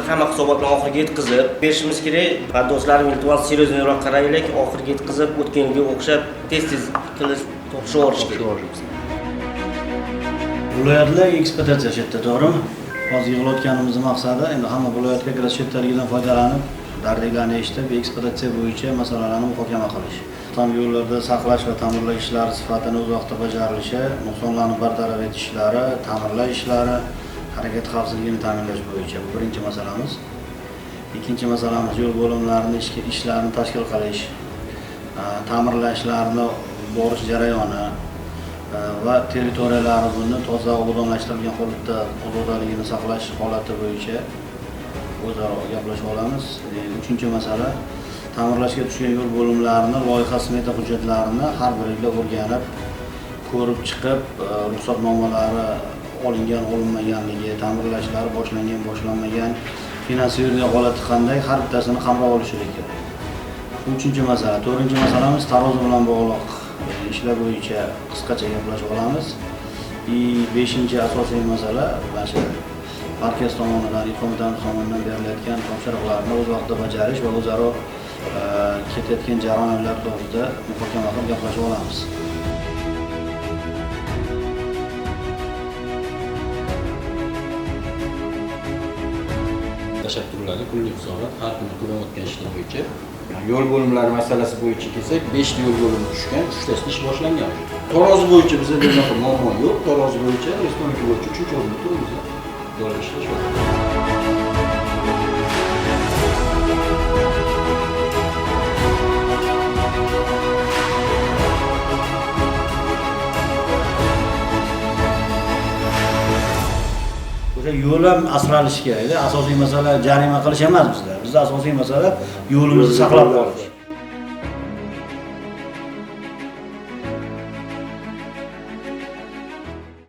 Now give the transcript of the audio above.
hamma hisobotni oxiriga yetkazib berishimiz kerak. Do'stlarim, iltimos seriozroq qaraylik, oxiriga yetkazib o'tganga o'xshab tez qilib topshirib olish kerak. Viloyatlar ekspluatatsiya shetda, to'g'rimi? Hozir yig'layotganimiz maqsadi endi hamma viloyatga kirish chetlardan foydalanib, dardinglarni eshitib, ekspluatatsiya bo'yicha masalalarni muhokama qilish. Tam yo'llarda saqlash va ta'mirlash ishlari sifatini o'z vaqtida bajarilishi, nuqsonlarni bartaraf etish ishlari, ta'mirlash ishlari, harakat xavfsizligini ta'minlash bo'yicha bu birinchi masalamiz. Ikkinchi masalamiz yo'l bo'limlarining ishlarini tashkil qilish, ta'mirlashlarni borish jarayoni va territoriyalarimizni toza obodonlashtirilgan holatda ozodaligini saqlash holati bo'yicha o'zaro gaplashib olamiz. Uchinchi masala ta'mirlashga tushgan yo'l bo'limlarini, loyiha smeta hujjatlarini har biriga o'rganib, ko'rib chiqib, ruxsatnomalari olinmaganligi, ta'mirlashlari boshlanmagan, finansiariya holati qanday, har bittasini qamrab olishlik kerak. Uchinchi masala. To'rtinchi masalamiz tarozi bilan bog'liq ishlar bo'yicha qisqacha gaplashib olamiz. Beshinchi asosiy masala mana shu markaz tomonidan, qo'mitamiz tomonidan berilayotgan topshiriqlarni o'z vaqtida bajarish va o'zaro ketayotgan jarayonlar to'g'risida muhokama qilib gaplashib olamiz. Tashakkurlarni kunlik hisobot har kuni qilayotgan ishlar bo'yicha yo'l bo'limlari masalasi bo'yicha kelsak, 5 ta yo'l bo'limi tushgan, 3 tasi ish boshlangan. Tarozi bo'yicha bizda bunaqa muammo yo'q. Tarozi bo'yicha respublika bo'yicha 3 o'rinda turibmiz. Yo'l ishlashyapti. Yo'l ham asralishi kerak. Asosiy masala jarima qilish emas bizda. Bizda asosiy masala yo'limizni saqlab qolish.